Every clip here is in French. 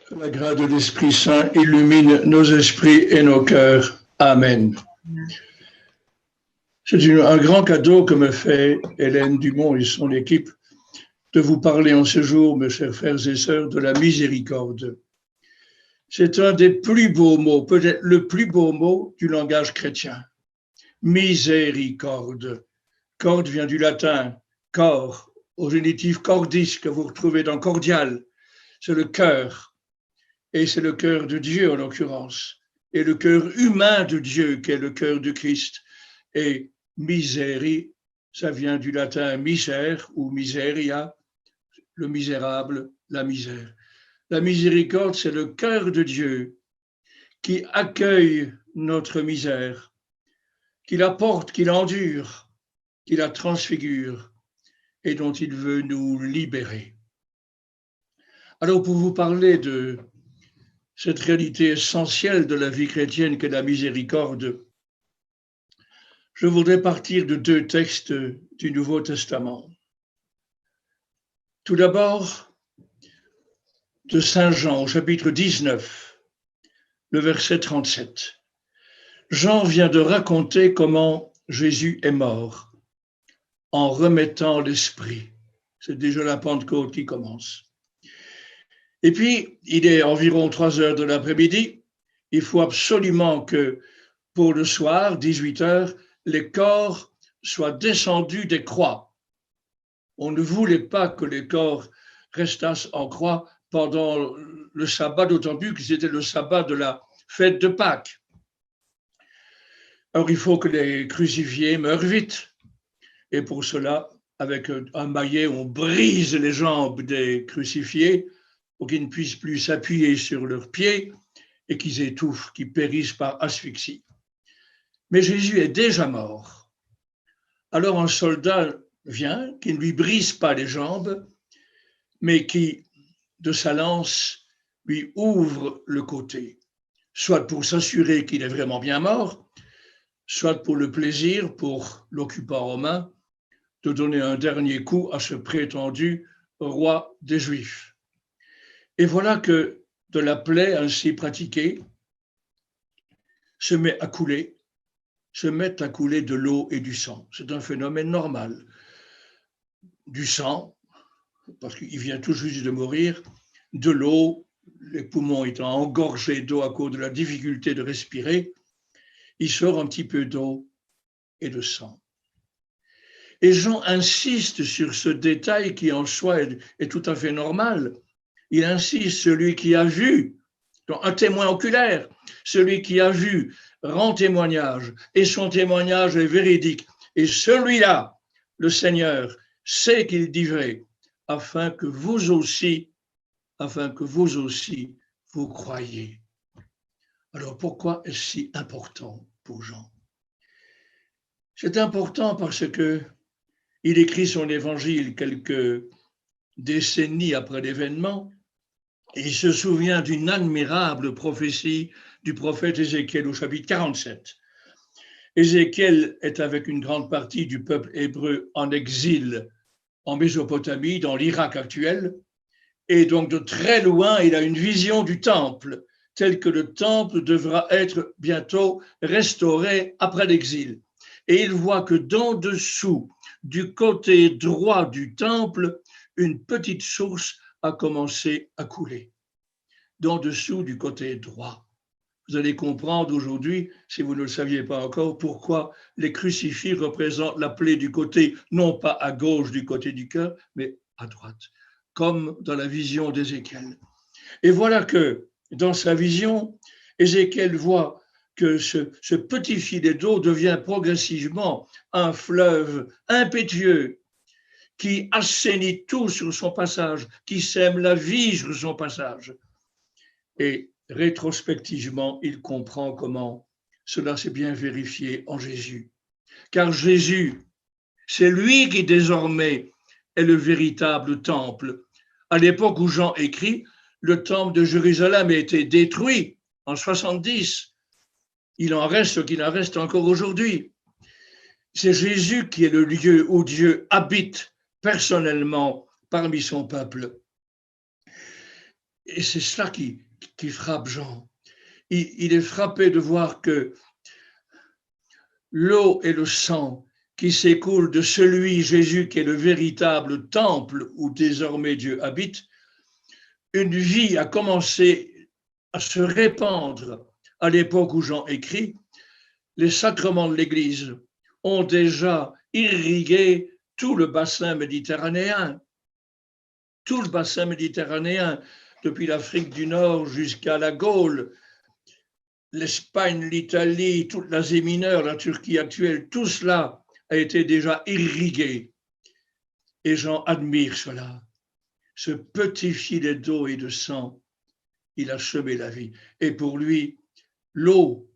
Que la grâce de l'Esprit Saint illumine nos esprits et nos cœurs. Amen. C'est un grand cadeau que me fait Hélène Dumont et son équipe de vous parler en ce jour, mes chers frères et sœurs, de la miséricorde. C'est un des plus beaux mots, peut-être le plus beau mot du langage chrétien. Miséricorde. Corde vient du latin cor, au génitif cordis que vous retrouvez dans cordial. C'est le cœur. Et c'est le cœur de Dieu en l'occurrence. Et le cœur humain de Dieu qui est le cœur de Christ. Et miséri, ça vient du latin misère ou miseria, le misérable, la misère. La miséricorde, c'est le cœur de Dieu qui accueille notre misère, qui la porte, qui l'endure, qui la transfigure et dont il veut nous libérer. Alors, pour vous parler de cette réalité essentielle de la vie chrétienne qu'est la miséricorde, je voudrais partir de deux textes du Nouveau Testament. Tout d'abord, de Saint Jean, au chapitre 19, le verset 37. Jean vient de raconter comment Jésus est mort en remettant l'esprit. C'est déjà la Pentecôte qui commence. Et puis, il est environ 3 heures de l'après-midi. Il faut absolument que pour le soir, 18 heures, les corps soient descendus des croix. On ne voulait pas que les corps restassent en croix pendant le sabbat, d'autant plus que c'était le sabbat de la fête de Pâques. Alors, il faut que les crucifiés meurent vite. Et pour cela, avec un maillet, on brise les jambes des crucifiés pour qu'ils ne puissent plus s'appuyer sur leurs pieds et qu'ils étouffent, qu'ils périssent par asphyxie. Mais Jésus est déjà mort. Alors un soldat vient, qui ne lui brise pas les jambes, mais qui, de sa lance, lui ouvre le côté, soit pour s'assurer qu'il est vraiment bien mort, soit pour le plaisir, pour l'occupant romain, de donner un dernier coup à ce prétendu roi des Juifs. Et voilà que de la plaie ainsi pratiquée se met à couler de l'eau et du sang. C'est un phénomène normal. Du sang, parce qu'il vient tout juste de mourir, de l'eau, les poumons étant engorgés d'eau à cause de la difficulté de respirer, il sort un petit peu d'eau et de sang. Et Jean insiste sur ce détail qui en soi est tout à fait normal. Il insiste, celui qui a vu, donc un témoin oculaire, celui qui a vu rend témoignage et son témoignage est véridique. Et celui-là, le Seigneur, sait qu'il dit vrai, afin que vous aussi, vous croyez. Alors pourquoi est-ce si important pour Jean? C'est important parce que il écrit son évangile quelques décennies après l'événement et il se souvient d'une admirable prophétie du prophète Ézéchiel au chapitre 47. Ézéchiel est avec une grande partie du peuple hébreu en exil en Mésopotamie, dans l'Irak actuel, et donc de très loin, il a une vision du temple, tel que le temple devra être bientôt restauré après l'exil. Et il voit que d'en dessous, du côté droit du temple, une petite source a commencé à couler. D'en dessous, du côté droit. Vous allez comprendre aujourd'hui, si vous ne le saviez pas encore, pourquoi les crucifix représentent la plaie du côté, non pas à gauche du côté du cœur, mais à droite, comme dans la vision d'Ézéchiel. Et voilà que dans sa vision, Ézéchiel voit que ce petit filet d'eau devient progressivement un fleuve impétueux qui assainit tout sur son passage, qui sème la vie sur son passage. Et rétrospectivement, il comprend comment cela s'est bien vérifié en Jésus. Car Jésus, c'est lui qui désormais est le véritable temple. À l'époque où Jean écrit, le temple de Jérusalem a été détruit en 70. Il en reste ce qu'il en reste encore aujourd'hui. C'est Jésus qui est le lieu où Dieu habite personnellement parmi son peuple. Et c'est cela qui frappe Jean. Il est frappé de voir que l'eau et le sang qui s'écoulent de celui, Jésus, qui est le véritable temple où désormais Dieu habite, une vie a commencé à se répandre à l'époque où Jean écrit. Les sacrements de l'Église ont déjà irrigué tout le bassin méditerranéen. Tout le bassin méditerranéen, depuis l'Afrique du Nord jusqu'à la Gaule, l'Espagne, l'Italie, toute l'Asie mineure, la Turquie actuelle, tout cela a été déjà irrigué. Et Jean admire cela. Ce petit filet d'eau et de sang, il a semé la vie. Et pour lui, l'eau,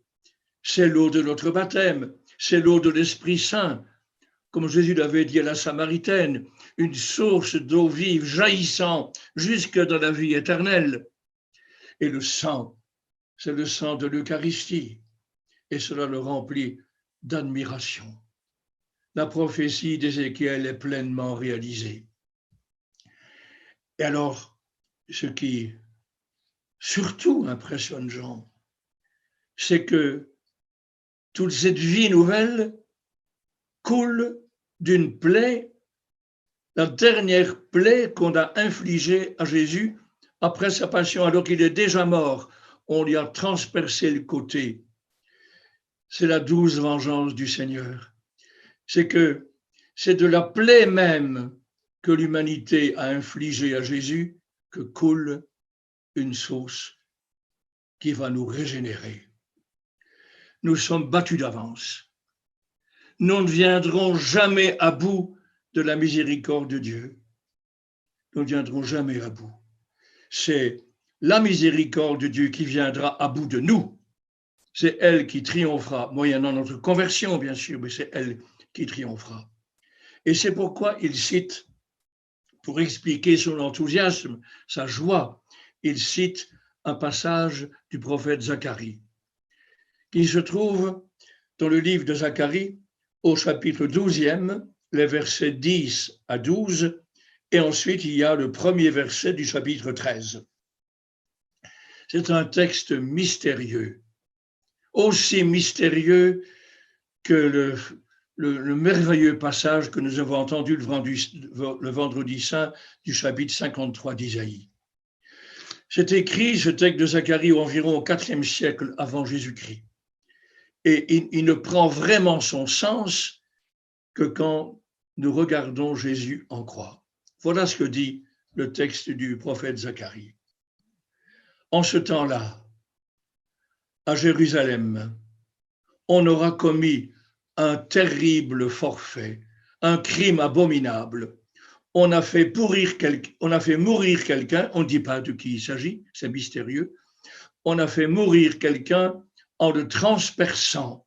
c'est l'eau de notre baptême, c'est l'eau de l'Esprit Saint. Comme Jésus l'avait dit à la Samaritaine, une source d'eau vive jaillissant jusque dans la vie éternelle. Et le sang, c'est le sang de l'Eucharistie, et cela le remplit d'admiration. La prophétie d'Ézéchiel est pleinement réalisée. Et alors, ce qui surtout impressionne Jean, c'est que toute cette vie nouvelle coule d'une plaie, la dernière plaie qu'on a infligée à Jésus après sa passion, alors qu'il est déjà mort. On lui a transpercé le côté. C'est la douce vengeance du Seigneur. C'est que c'est de la plaie même que l'humanité a infligée à Jésus que coule une source qui va nous régénérer. Nous sommes battus d'avance. Nous ne viendrons jamais à bout de la miséricorde de Dieu. Nous ne viendrons jamais à bout. C'est la miséricorde de Dieu qui viendra à bout de nous. C'est elle qui triomphera, moyennant notre conversion, bien sûr, mais c'est elle qui triomphera. Et c'est pourquoi il cite, pour expliquer son enthousiasme, sa joie, il cite un passage du prophète Zacharie, qui se trouve dans le livre de Zacharie, au chapitre 12e, les versets 10 à 12, et ensuite il y a le premier verset du chapitre 13. C'est un texte mystérieux, aussi mystérieux que le merveilleux passage que nous avons entendu le vendredi saint du chapitre 53 d'Isaïe. C'est écrit, ce texte de Zacharie, environ au IVe siècle avant Jésus-Christ. Et il ne prend vraiment son sens que quand nous regardons Jésus en croix. Voilà ce que dit le texte du prophète Zacharie. En ce temps-là, à Jérusalem, on aura commis un terrible forfait, un crime abominable. On a fait mourir quelqu'un, on ne dit pas de qui il s'agit, c'est mystérieux. On a fait mourir quelqu'un en le transperçant.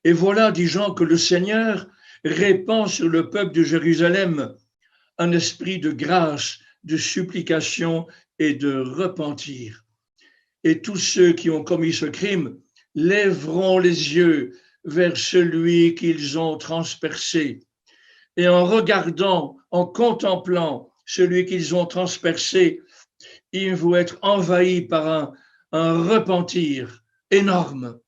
Et voilà, dit Jean, que le Seigneur répand sur le peuple de Jérusalem un esprit de grâce, de supplication et de repentir. Et tous ceux qui ont commis ce crime lèveront les yeux vers celui qu'ils ont transpercé. Et en regardant, en contemplant celui qu'ils ont transpercé, ils vont être envahis par un repentir énorme.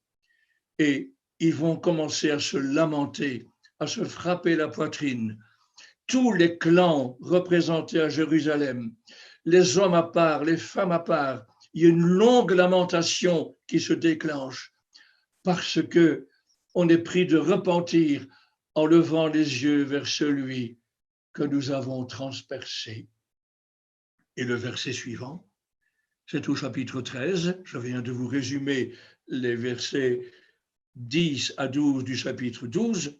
Et ils vont commencer à se lamenter, à se frapper la poitrine. Tous les clans représentés à Jérusalem, les hommes à part, les femmes à part, il y a une longue lamentation qui se déclenche parce que on est pris de repentir en levant les yeux vers celui que nous avons transpercé. Et le verset suivant, c'est au chapitre 13, je viens de vous résumer les versets 10 à 12 du chapitre 12,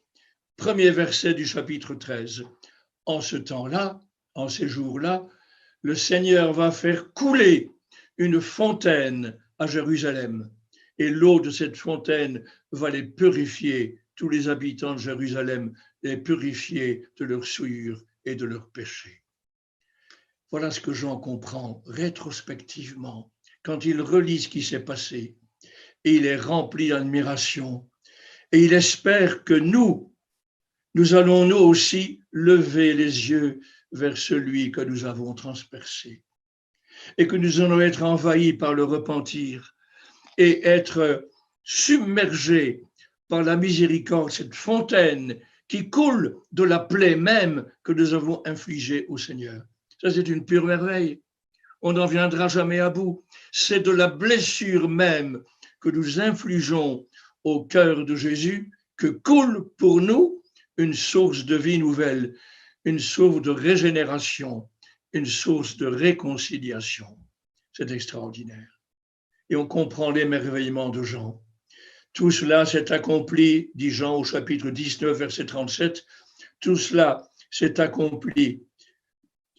premier verset du chapitre 13. En ce temps-là, en ces jours-là, le Seigneur va faire couler une fontaine à Jérusalem, et l'eau de cette fontaine va les purifier, tous les habitants de Jérusalem, les purifier de leurs souillures et de leurs péchés. Voilà ce que Jean comprend rétrospectivement quand il relit ce qui s'est passé, et il est rempli d'admiration, et il espère que nous allons nous aussi lever les yeux vers celui que nous avons transpercé. et que nous allons être envahis par le repentir et être submergés par la miséricorde, cette fontaine qui coule de la plaie même que nous avons infligée au Seigneur. Ça, c'est une pure merveille. On n'en viendra jamais à bout. C'est de la blessure même que nous infligeons au cœur de Jésus que coule pour nous une source de vie nouvelle, une source de régénération, une source de réconciliation. C'est extraordinaire. Et on comprend l'émerveillement de Jean. Tout cela s'est accompli, dit Jean au chapitre 19, verset 37, tout cela s'est accompli,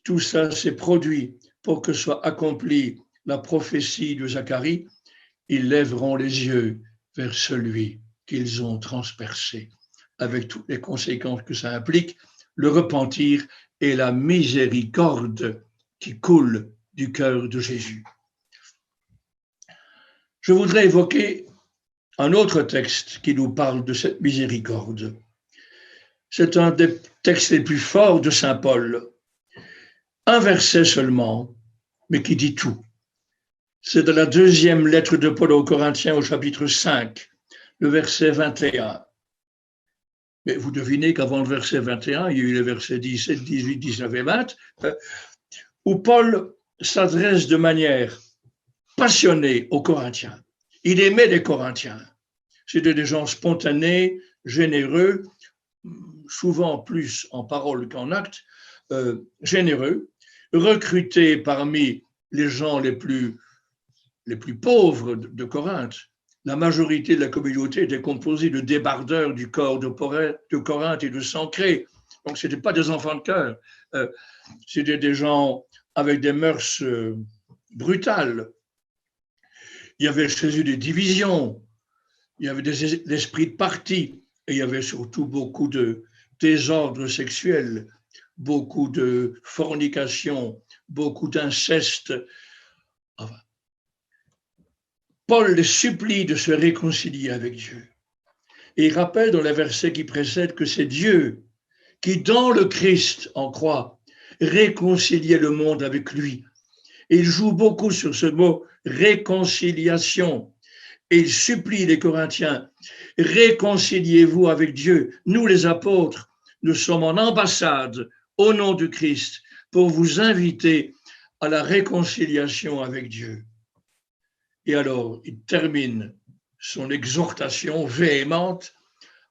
tout ça s'est produit pour que soit accomplie la prophétie de Zacharie. Ils lèveront les yeux vers celui qu'ils ont transpercé, avec toutes les conséquences que ça implique, le repentir et la miséricorde qui coule du cœur de Jésus. Je voudrais évoquer un autre texte qui nous parle de cette miséricorde. C'est un des textes les plus forts de saint Paul. Un verset seulement, mais qui dit tout. C'est de la deuxième lettre de Paul aux Corinthiens au chapitre 5, le verset 21. Mais vous devinez qu'avant le verset 21, il y a eu les versets 17, 18, 19 et 20, où Paul s'adresse de manière passionnée aux Corinthiens. Il aimait les Corinthiens. C'était des gens spontanés, généreux, souvent plus en parole qu'en acte, généreux, recrutés parmi les gens les plus pauvres de Corinthe. La majorité de la communauté était composée de débardeurs du corps de Corinthe et de Sancré. Donc, ce n'étaient pas des enfants de cœur. C'était des gens avec des mœurs brutales. Il y avait chez eux des divisions, il y avait des esprits de parti, et il y avait surtout beaucoup de désordre sexuel, beaucoup de fornication, beaucoup d'inceste. Enfin, Paul les supplie de se réconcilier avec Dieu. Et il rappelle dans les versets qui précèdent que c'est Dieu qui, dans le Christ en croix, réconciliait le monde avec lui. Et il joue beaucoup sur ce mot réconciliation. Et il supplie les Corinthiens, réconciliez-vous avec Dieu. Nous, les apôtres, nous sommes en ambassade au nom du Christ pour vous inviter à la réconciliation avec Dieu. Et alors, il termine son exhortation véhémente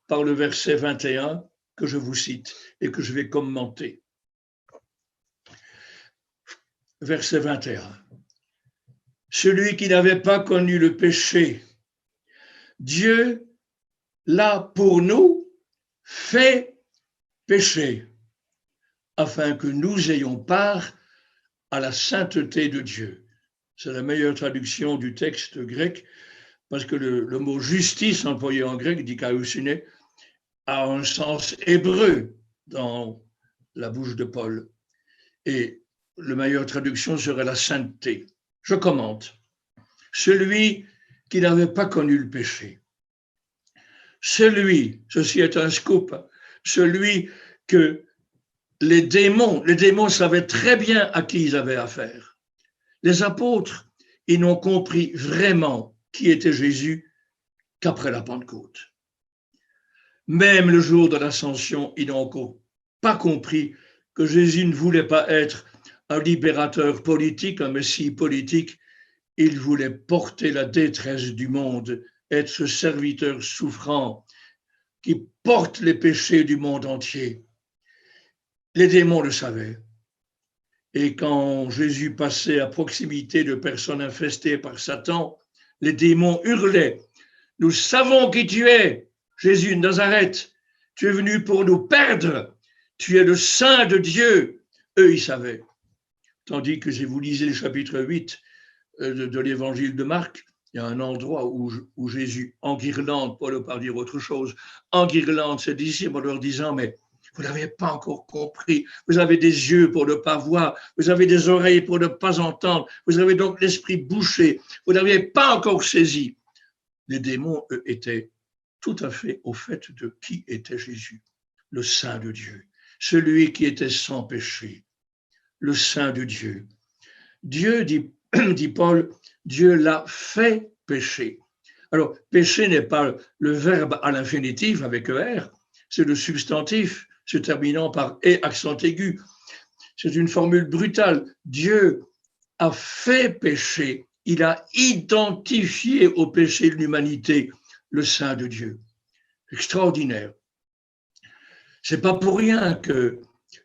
par le verset 21 que je vous cite et que je vais commenter. Verset 21. Celui qui n'avait pas connu le péché, Dieu l'a pour nous fait péché, afin que nous ayons part à la sainteté de Dieu. C'est la meilleure traduction du texte grec, parce que le mot justice employé en grec, dikaiosyné, a un sens hébreu dans la bouche de Paul. Et la meilleure traduction serait la sainteté. Je commente. Celui qui n'avait pas connu le péché. Celui, ceci est un scoop, celui que les démons savaient très bien à qui ils avaient affaire. Les apôtres, ils n'ont compris vraiment qui était Jésus qu'après la Pentecôte. Même le jour de l'Ascension, ils n'ont encore pas compris que Jésus ne voulait pas être un libérateur politique, un messie politique. Il voulait porter la détresse du monde, être ce serviteur souffrant qui porte les péchés du monde entier. Les démons le savaient. Et quand Jésus passait à proximité de personnes infestées par Satan, les démons hurlaient « Nous savons qui tu es, Jésus de Nazareth. Tu es venu pour nous perdre. Tu es le Saint de Dieu. » Eux, ils savaient. Tandis que si vous lisez le chapitre 8 de l'évangile de Marc, il y a un endroit où Jésus enguirlande, Paul ne veut pas dire autre chose, enguirlande ses disciples en leur disant « Mais vous n'avez pas encore compris, vous avez des yeux pour ne pas voir, vous avez des oreilles pour ne pas entendre, vous avez donc l'esprit bouché, vous n'avez pas encore saisi. » Les démons, eux, étaient tout à fait au fait de qui était Jésus, le Saint de Dieu, celui qui était sans péché, le Saint de Dieu. Dieu, dit Paul, Dieu l'a fait pécher. Alors, pécher n'est pas le verbe à l'infinitif avec ER, c'est le substantif se terminant par « et » accent aigu. C'est une formule brutale. Dieu a fait pécher, il a identifié au péché de l'humanité le sein de Dieu. Extraordinaire. C'est pas pour rien que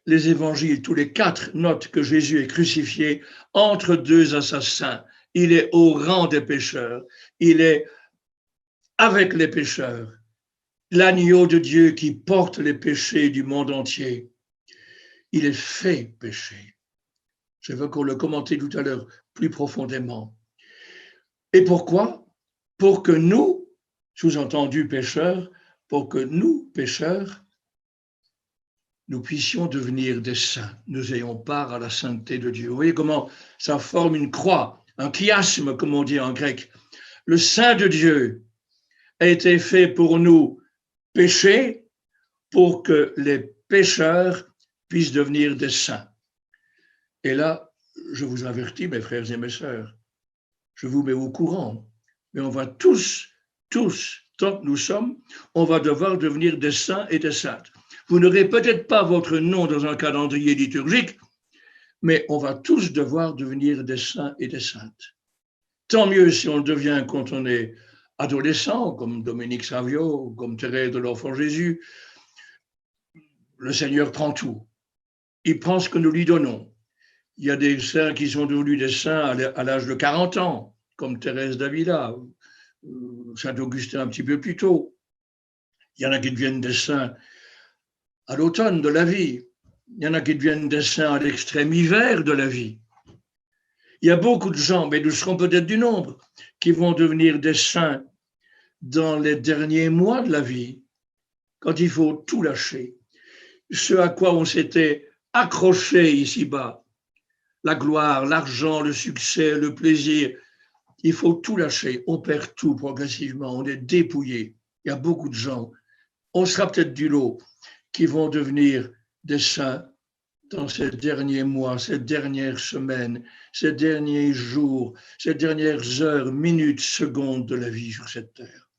les évangiles, tous les 4, notent que Jésus est crucifié entre 2 assassins. Il est au rang des pécheurs. Il est avec les pécheurs. L'agneau de Dieu qui porte les péchés du monde entier. Il est fait péché. Je veux qu'on le commenter tout à l'heure plus profondément. Et pourquoi? Pour que nous, sous-entendu pécheurs, pour que nous, pécheurs, nous puissions devenir des saints, nous ayons part à la sainteté de Dieu. Vous voyez comment ça forme une croix, un chiasme, comme on dit en grec. Le Saint de Dieu a été fait pour nous pécher, pour que les pécheurs puissent devenir des saints. Et là, je vous avertis, mes frères et mes sœurs, je vous mets au courant, mais on va tous, tant que nous sommes, on va devoir devenir des saints et des saintes. Vous n'aurez peut-être pas votre nom dans un calendrier liturgique, mais on va tous devoir devenir des saints et des saintes. Tant mieux si on le devient quand on est adolescent, comme Dominique Savio, comme Thérèse de l'Enfant Jésus. Le Seigneur prend tout. Il prend ce que nous lui donnons. Il y a des saints qui sont devenus des saints à l'âge de 40 ans, comme Thérèse d'Avila, Saint-Augustin un petit peu plus tôt. Il y en a qui deviennent des saints à l'automne de la vie. Il y en a qui deviennent des saints à l'extrême hiver de la vie. Il y a beaucoup de gens, mais nous serons peut-être du nombre, qui vont devenir des saints dans les derniers mois de la vie, quand il faut tout lâcher. Ce à quoi on s'était accroché ici-bas, la gloire, l'argent, le succès, le plaisir, il faut tout lâcher. On perd tout progressivement, on est dépouillé. Il y a beaucoup de gens, on sera peut-être du lot, qui vont devenir des saints dans ces derniers mois, ces dernières semaines, ces derniers jours, ces dernières heures, minutes, secondes de la vie sur cette terre.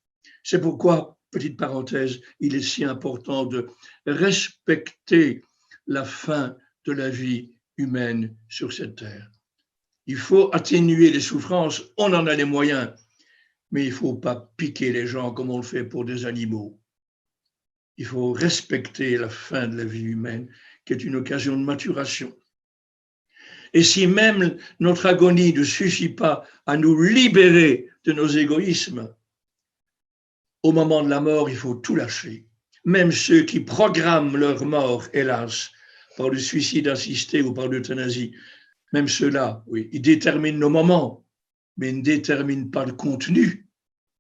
C'est pourquoi, petite parenthèse, il est si important de respecter la fin de la vie humaine sur cette terre. Il faut atténuer les souffrances, on en a les moyens, mais il ne faut pas piquer les gens comme on le fait pour des animaux. Il faut respecter la fin de la vie humaine, qui est une occasion de maturation. Et si même notre agonie ne suffit pas à nous libérer de nos égoïsmes, au moment de la mort, il faut tout lâcher. Même ceux qui programment leur mort, hélas, par le suicide assisté ou par l'euthanasie, même ceux-là, oui, ils déterminent nos moments, mais ils ne déterminent pas le contenu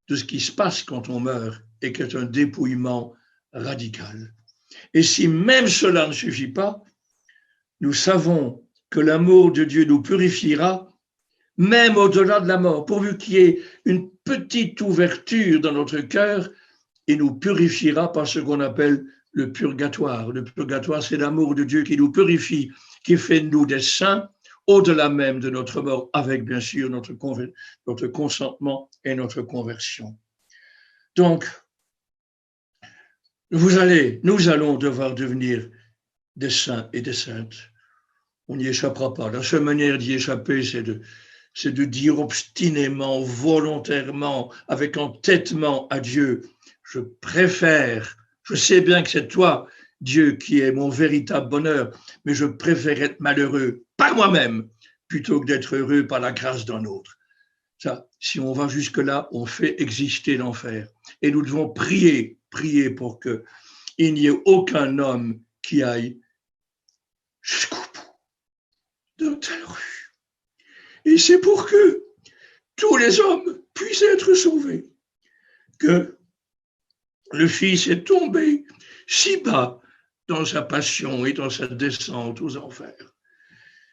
de ce qui se passe quand on meurt et qui est un dépouillement radical. Et si même cela ne suffit pas, nous savons que l'amour de Dieu nous purifiera, même au-delà de la mort, pourvu qu'il y ait une petite ouverture dans notre cœur et nous purifiera par ce qu'on appelle le purgatoire. Le purgatoire, c'est l'amour de Dieu qui nous purifie, qui fait de nous des saints, au-delà même de notre mort, avec bien sûr notre consentement et notre conversion. Donc, nous allons devoir devenir des saints et des saintes. On n'y échappera pas. La seule manière d'y échapper, c'est de dire obstinément, volontairement, avec entêtement à Dieu, je préfère, je sais bien que c'est toi, Dieu, qui est mon véritable bonheur, mais je préfère être malheureux par moi-même plutôt que d'être heureux par la grâce d'un autre. Ça, si on va jusque-là, on fait exister l'enfer. Et nous devons prier pour qu'il n'y ait aucun homme qui aille jusqu'au bout de telle rue. Et c'est pour que tous les hommes puissent être sauvés que le Fils est tombé si bas dans sa passion et dans sa descente aux enfers.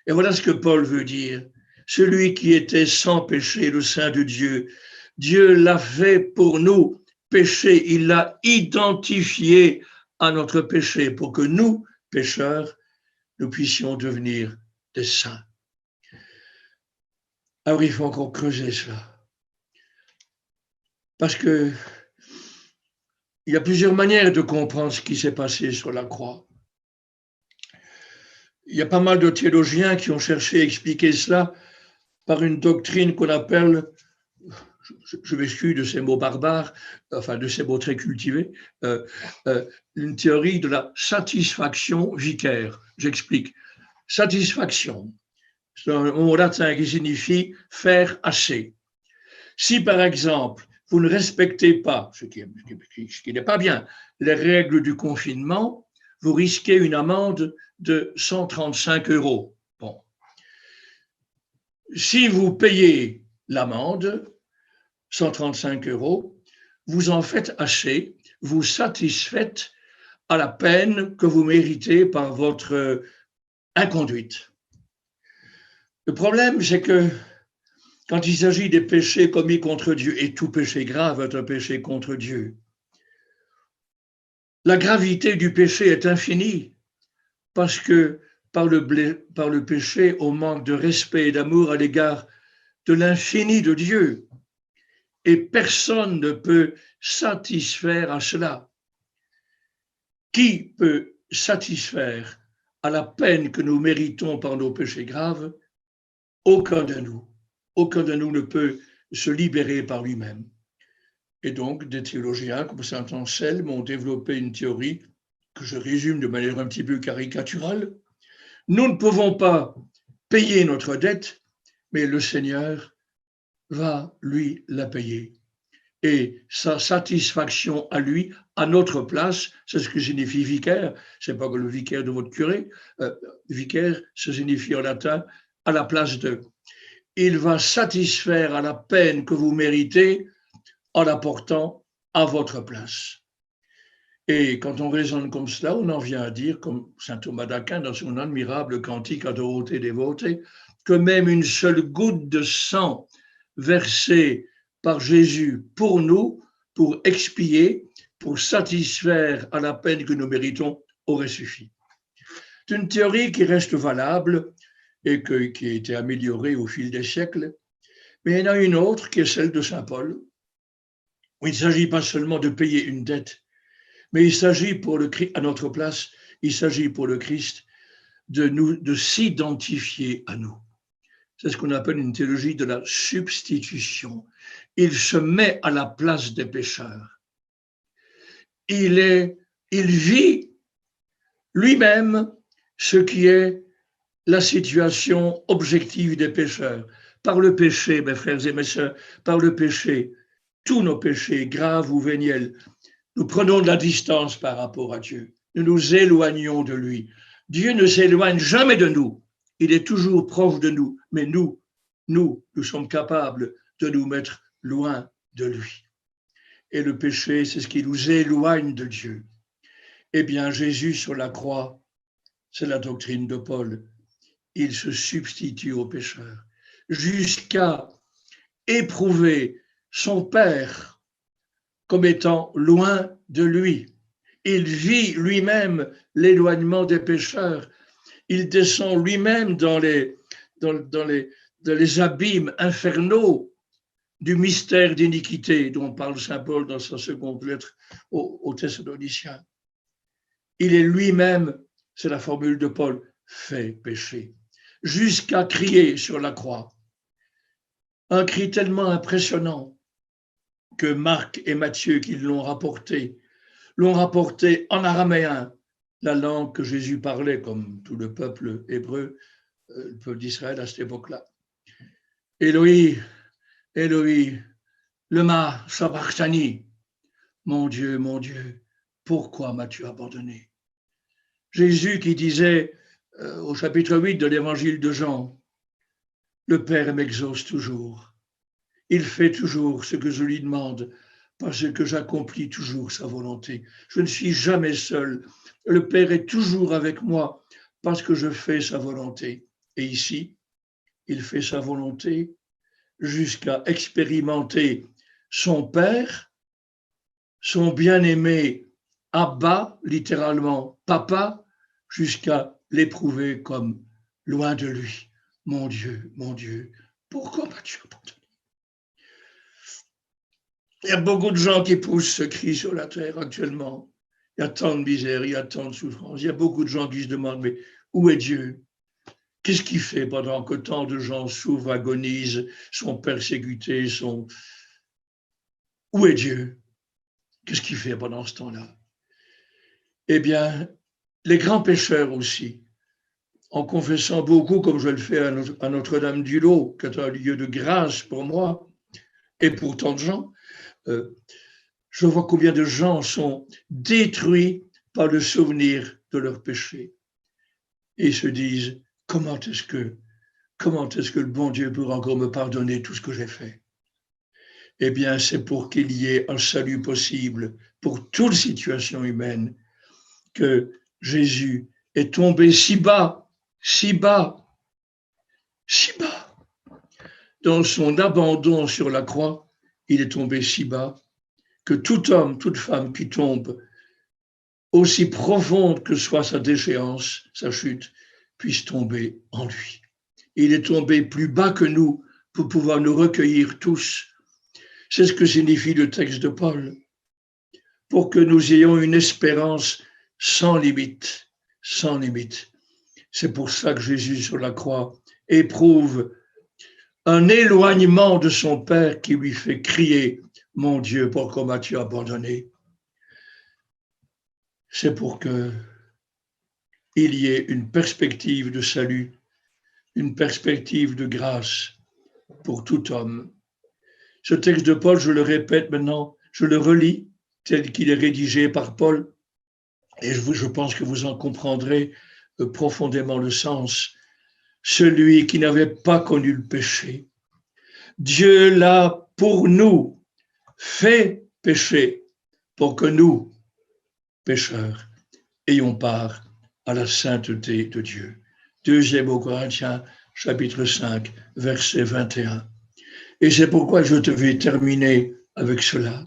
Et voilà ce que Paul veut dire. Celui qui était sans péché, le Saint de Dieu, Dieu l'a fait pour nous péché, il l'a identifié à notre péché pour que nous, pécheurs, nous puissions devenir des saints. Alors il faut encore creuser cela. Parce que il y a plusieurs manières de comprendre ce qui s'est passé sur la croix. Il y a pas mal de théologiens qui ont cherché à expliquer cela par une doctrine qu'on appelle, je m'excuse de ces mots barbares, enfin de ces mots très cultivés, une théorie de la satisfaction vicaire. J'explique. Satisfaction, c'est un mot latin qui signifie faire assez. Si par exemple, vous ne respectez pas, ce qui n'est pas bien, les règles du confinement, vous risquez une amende de 135 €. Bon. Si vous payez l'amende, 135 €, vous en faites assez, vous satisfaites à la peine que vous méritez par votre inconduite. Le problème, c'est que quand il s'agit des péchés commis contre Dieu, et tout péché grave est un péché contre Dieu, la gravité du péché est infinie, parce que par le péché, on manque de respect et d'amour à l'égard de l'infini de Dieu. Et personne ne peut satisfaire à cela. Qui peut satisfaire à la peine que nous méritons par nos péchés graves? Aucun de nous. Aucun de nous ne peut se libérer par lui-même. Et donc, des théologiens comme saint Anselme ont développé une théorie que je résume de manière un petit peu caricaturale. Nous ne pouvons pas payer notre dette, mais le Seigneur va, lui, la payer. Et sa satisfaction à lui, à notre place, c'est ce que signifie vicaire. C'est pas que le vicaire de votre curé. Vicaire, ça signifie en latin à la place de. Il va satisfaire à la peine que vous méritez en la portant à votre place. Et quand on raisonne comme cela, on en vient à dire, comme saint Thomas d'Aquin dans son admirable cantique à Dorothée dévotée, que même une seule goutte de sang versée par Jésus pour nous, pour expier, pour satisfaire à la peine que nous méritons, aurait suffi. C'est une théorie qui reste valable et qui a été améliorée au fil des siècles, mais il y en a une autre qui est celle de saint Paul, où il ne s'agit pas seulement de payer une dette, mais il s'agit pour le Christ, à notre place, il s'agit pour le Christ de s'identifier à nous. C'est ce qu'on appelle une théologie de la substitution. Il se met à la place des pécheurs. Il vit lui-même ce qui est la situation objective des pécheurs. Par le péché, mes frères et mes sœurs, par le péché, tous nos péchés, graves ou véniels, nous prenons de la distance par rapport à Dieu. Nous nous éloignons de lui. Dieu ne s'éloigne jamais de nous. Il est toujours proche de nous. Mais nous sommes capables de nous mettre loin de lui. Et le péché, c'est ce qui nous éloigne de Dieu. Eh bien, Jésus sur la croix, c'est la doctrine de Paul. Il se substitue aux pécheurs jusqu'à éprouver son Père comme étant loin de lui. Il vit lui-même l'éloignement des pécheurs. Il descend lui-même dans les abîmes infernaux du mystère d'iniquité dont parle saint Paul dans sa seconde lettre aux Thessaloniciens. Il est lui-même, c'est la formule de Paul, fait pécher, jusqu'à crier sur la croix. Un cri tellement impressionnant que Marc et Matthieu, qui l'ont rapporté en araméen, la langue que Jésus parlait, comme tout le peuple hébreu, le peuple d'Israël à cette époque-là. Éloi, Éloi, lema sabachthani, mon Dieu, pourquoi m'as-tu abandonné? Jésus qui disait au chapitre 8 de l'évangile de Jean, le Père m'exauce toujours. Il fait toujours ce que je lui demande parce que j'accomplis toujours sa volonté. Je ne suis jamais seul. Le Père est toujours avec moi parce que je fais sa volonté. Et ici, il fait sa volonté jusqu'à expérimenter son Père, son bien-aimé Abba, littéralement papa, jusqu'à l'éprouver comme loin de lui. Mon Dieu, pourquoi m'as-tu abandonné? Il y a beaucoup de gens qui poussent ce cri sur la terre actuellement. Il y a tant de misère, il y a tant de souffrance. Il y a beaucoup de gens qui se demandent, mais où est Dieu? Qu'est-ce qu'il fait pendant que tant de gens souffrent, agonisent, sont persécutés, Où est Dieu? Qu'est-ce qu'il fait pendant ce temps-là? Eh bien, les grands pécheurs aussi, en confessant beaucoup, comme je le fais à Notre-Dame-du-Lot, qui est un lieu de grâce pour moi et pour tant de gens, je vois combien de gens sont détruits par le souvenir de leurs péchés et se disent comment est-ce que le bon Dieu pourra encore me pardonner tout ce que j'ai fait? Eh bien, c'est pour qu'il y ait un salut possible pour toute situation humaine que Jésus est tombé si bas, si bas, si bas. Dans son abandon sur la croix, il est tombé si bas que tout homme, toute femme qui tombe, aussi profonde que soit sa déchéance, sa chute, puisse tomber en lui. Il est tombé plus bas que nous pour pouvoir nous recueillir tous. C'est ce que signifie le texte de Paul, pour que nous ayons une espérance sans limite, sans limite. C'est pour ça que Jésus sur la croix éprouve un éloignement de son Père qui lui fait crier « Mon Dieu, pourquoi m'as-tu abandonné ?» C'est pour qu'il y ait une perspective de salut, une perspective de grâce pour tout homme. Ce texte de Paul, je le répète maintenant, je le relis tel qu'il est rédigé par Paul, et je pense que vous en comprendrez profondément le sens. Celui qui n'avait pas connu le péché, Dieu l'a pour nous fait pécher, pour que nous, pécheurs, ayons part à la sainteté de Dieu. 2 Corinthiens, chapitre 5, verset 21. Et c'est pourquoi je vais terminer avec cela.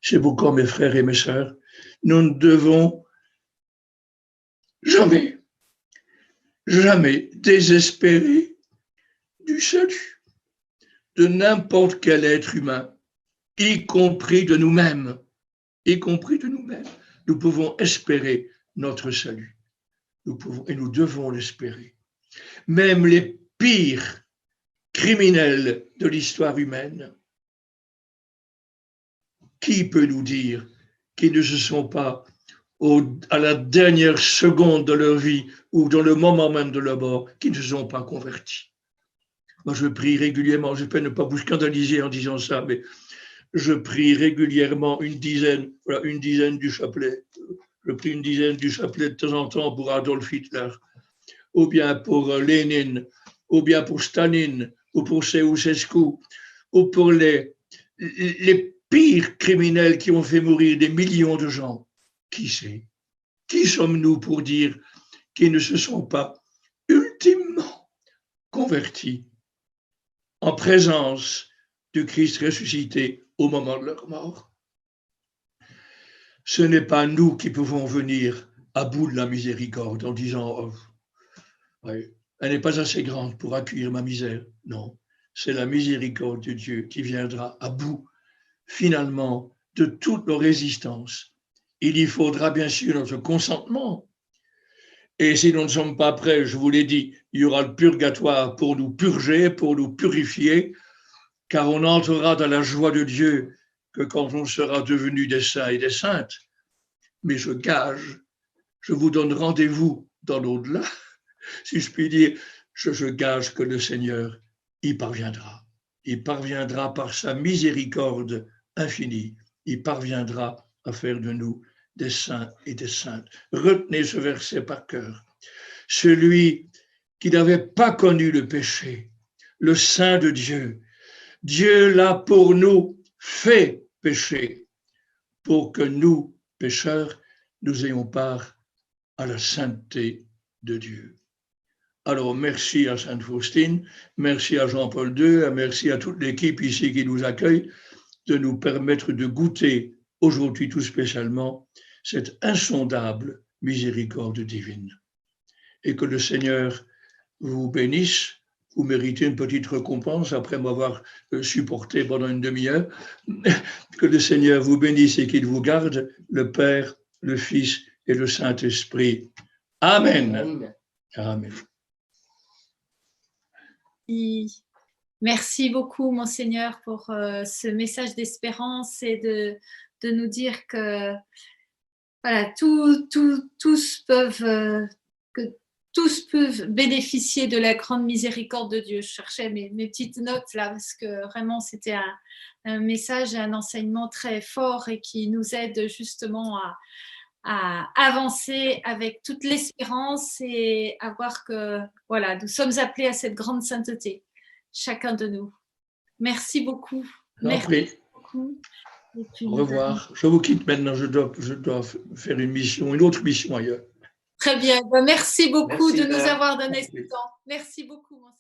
C'est pourquoi, mes frères et mes sœurs, nous ne devons jamais désespérer du salut de n'importe quel être humain, y compris de nous-mêmes. Nous pouvons espérer notre salut. Nous devons l'espérer. Même les pires criminels de l'histoire humaine, qui peut nous dire qu'ils ne se sont pas, à la dernière seconde de leur vie ou dans le moment même de leur mort, qui ne se sont pas convertis? Moi, je prie régulièrement, j'espère ne pas vous scandaliser en disant ça, mais je prie régulièrement une dizaine du chapelet. Je prie une dizaine du chapelet de temps en temps pour Adolf Hitler, ou bien pour Lénine, ou bien pour Staline, ou pour Ceausescu, ou pour les pires criminels qui ont fait mourir des millions de gens. Qui sait? Qui sommes-nous pour dire qu'ils ne se sont pas ultimement convertis en présence du Christ ressuscité au moment de leur mort? Ce n'est pas nous qui pouvons venir à bout de la miséricorde en disant oh, ouais, elle n'est pas assez grande pour accueillir ma misère. Non, c'est la miséricorde de Dieu qui viendra à bout finalement de toutes nos résistances. Il y faudra bien sûr notre consentement. Et si nous ne sommes pas prêts, je vous l'ai dit, il y aura le purgatoire pour nous purger, pour nous purifier, car on entrera dans la joie de Dieu que quand on sera devenu des saints et des saintes. Mais je gage, je vous donne rendez-vous dans l'au-delà, si je puis dire, je gage que le Seigneur y parviendra. Il parviendra par sa miséricorde infinie. Il parviendra à faire de nous des saints et des saintes. Retenez ce verset par cœur. Celui qui n'avait pas connu le péché, le Saint de Dieu, Dieu l'a pour nous fait pécher, pour que nous, pécheurs, nous ayons part à la sainteté de Dieu. Alors, merci à Sainte Faustine, merci à Jean-Paul II, et merci à toute l'équipe ici qui nous accueille de nous permettre de goûter aujourd'hui tout spécialement cette insondable miséricorde divine. Et que le Seigneur vous bénisse vous méritez une petite récompense après m'avoir supporté pendant une demi-heure. Que le Seigneur vous bénisse et qu'il vous garde, le Père, le Fils et le Saint-Esprit. Amen. Amen. Merci beaucoup, Monseigneur, pour ce message d'espérance et de nous dire que voilà, tous peuvent bénéficier de la grande miséricorde de Dieu. Je cherchais mes petites notes là parce que vraiment c'était un message et un enseignement très fort et qui nous aide justement à avancer avec toute l'espérance et à voir que voilà, nous sommes appelés à cette grande sainteté, chacun de nous. Merci beaucoup. Merci beaucoup. Et puis, au revoir. Je vous quitte maintenant, je dois faire une autre mission ailleurs. Très bien. Merci beaucoup de nous avoir donné ce temps. Merci beaucoup, Monseigneur.